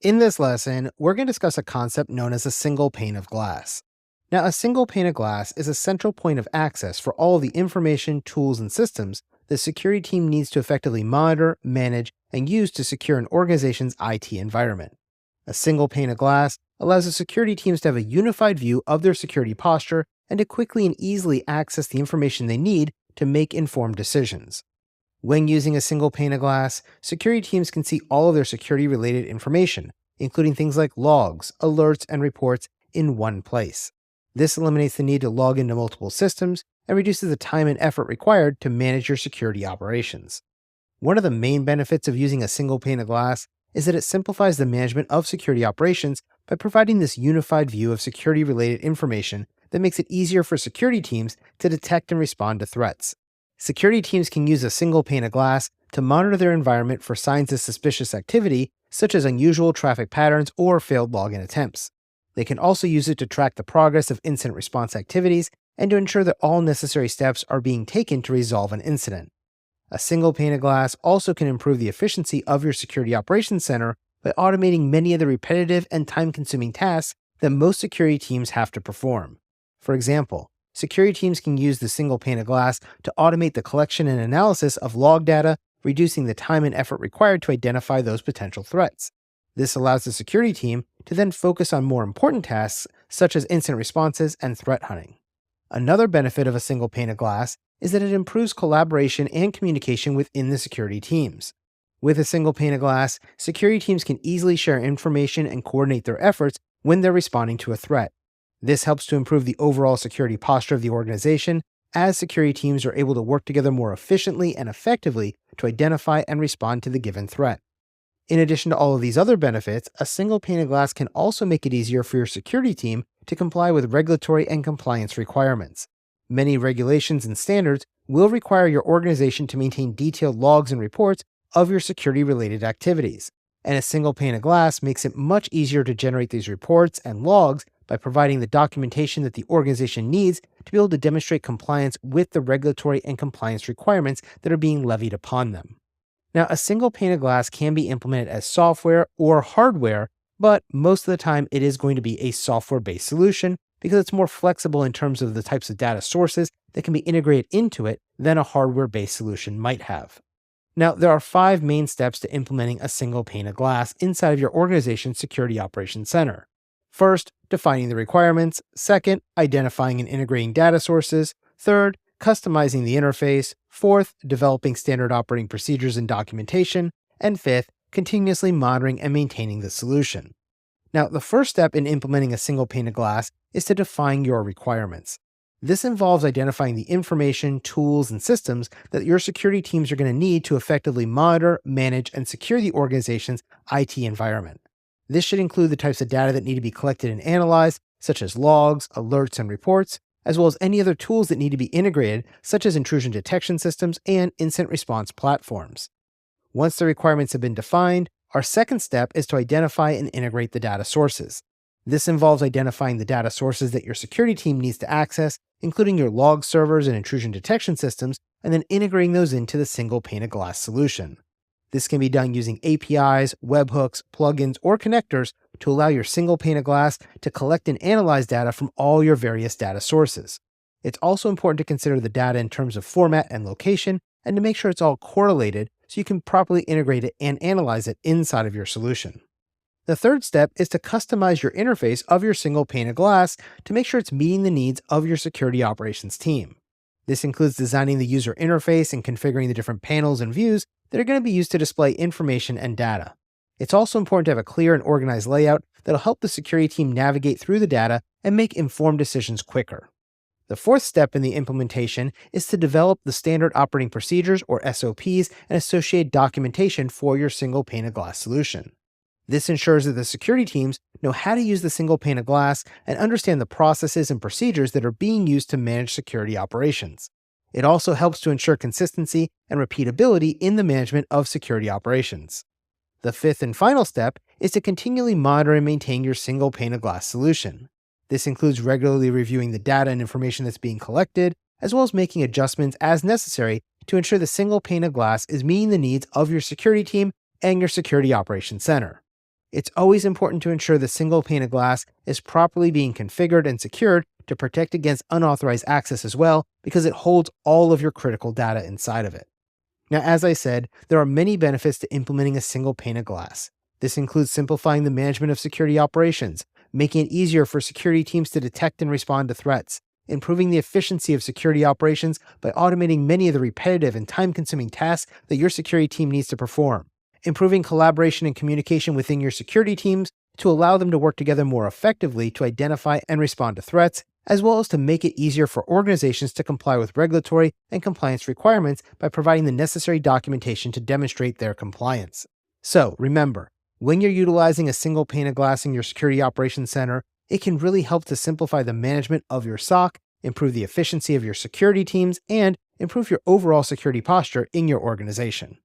In this lesson, we're going to discuss a concept known as a single pane of glass. Now, a single pane of glass is a central point of access for all of the information, tools, and systems the security team needs to effectively monitor, manage, and use to secure an organization's IT environment. A single pane of glass allows the security teams to have a unified view of their security posture and to quickly and easily access the information they need to make informed decisions. When using a single pane of glass, security teams can see all of their security-related information, including things like logs, alerts, and reports in one place. This eliminates the need to log into multiple systems and reduces the time and effort required to manage your security operations. One of the main benefits of using a single pane of glass is that it simplifies the management of security operations by providing this unified view of security-related information that makes it easier for security teams to detect and respond to threats. Security teams can use a single pane of glass to monitor their environment for signs of suspicious activity, such as unusual traffic patterns or failed login attempts. They can also use it to track the progress of incident response activities and to ensure that all necessary steps are being taken to resolve an incident. A single pane of glass also can improve the efficiency of your security operations center by automating many of the repetitive and time-consuming tasks that most security teams have to perform. For example, security teams can use the single pane of glass to automate the collection and analysis of log data, reducing the time and effort required to identify those potential threats. This allows the security team to then focus on more important tasks such as incident responses and threat hunting. Another benefit of a single pane of glass is that it improves collaboration and communication within the security teams. With a single pane of glass, security teams can easily share information and coordinate their efforts when they're responding to a threat. This helps to improve the overall security posture of the organization, as security teams are able to work together more efficiently and effectively to identify and respond to the given threat. In addition to all of these other benefits, a single pane of glass can also make it easier for your security team to comply with regulatory and compliance requirements. Many regulations and standards will require your organization to maintain detailed logs and reports of your security-related activities, and a single pane of glass makes it much easier to generate these reports and logs by providing the documentation that the organization needs to be able to demonstrate compliance with the regulatory and compliance requirements that are being levied upon them. Now, a single pane of glass can be implemented as software or hardware, but most of the time it is going to be a software-based solution because it's more flexible in terms of the types of data sources that can be integrated into it than a hardware-based solution might have. Now, there are 5 main steps to implementing a single pane of glass inside of your organization's security operations center. First, defining the requirements. Second, identifying and integrating data sources. Third, customizing the interface. Fourth, developing standard operating procedures and documentation. And fifth, continuously monitoring and maintaining the solution. Now, the first step in implementing a single pane of glass is to define your requirements. This involves identifying the information, tools, and systems that your security teams are going to need to effectively monitor, manage, and secure the organization's IT environment. This should include the types of data that need to be collected and analyzed, such as logs, alerts, and reports, as well as any other tools that need to be integrated, such as intrusion detection systems and incident response platforms. Once the requirements have been defined, our second step is to identify and integrate the data sources. This involves identifying the data sources that your security team needs to access, including your log servers and intrusion detection systems, and then integrating those into the single pane of glass solution. This can be done using APIs, webhooks, plugins, or connectors to allow your single pane of glass to collect and analyze data from all your various data sources. It's also important to consider the data in terms of format and location, and to make sure it's all correlated so you can properly integrate it and analyze it inside of your solution. The third step is to customize your interface of your single pane of glass to make sure it's meeting the needs of your security operations team. This includes designing the user interface and configuring the different panels and views that are going to be used to display information and data. It's also important to have a clear and organized layout that'll help the security team navigate through the data and make informed decisions quicker. The fourth step in the implementation is to develop the standard operating procedures, or SOPs, and associated documentation for your single pane of glass solution. This ensures that the security teams know how to use the single pane of glass and understand the processes and procedures that are being used to manage security operations. It also helps to ensure consistency and repeatability in the management of security operations. The fifth and final step is to continually monitor and maintain your single pane of glass solution. This includes regularly reviewing the data and information that's being collected, as well as making adjustments as necessary to ensure the single pane of glass is meeting the needs of your security team and your security operations center. It's always important to ensure the single pane of glass is properly being configured and secured to protect against unauthorized access as well, because it holds all of your critical data inside of it. Now, as I said, there are many benefits to implementing a single pane of glass. This includes simplifying the management of security operations, making it easier for security teams to detect and respond to threats, improving the efficiency of security operations by automating many of the repetitive and time-consuming tasks that your security team needs to perform, improving collaboration and communication within your security teams to allow them to work together more effectively to identify and respond to threats, as well as to make it easier for organizations to comply with regulatory and compliance requirements by providing the necessary documentation to demonstrate their compliance. So remember, when you're utilizing a single pane of glass in your security operations center, it can really help to simplify the management of your SOC, improve the efficiency of your security teams, and improve your overall security posture in your organization.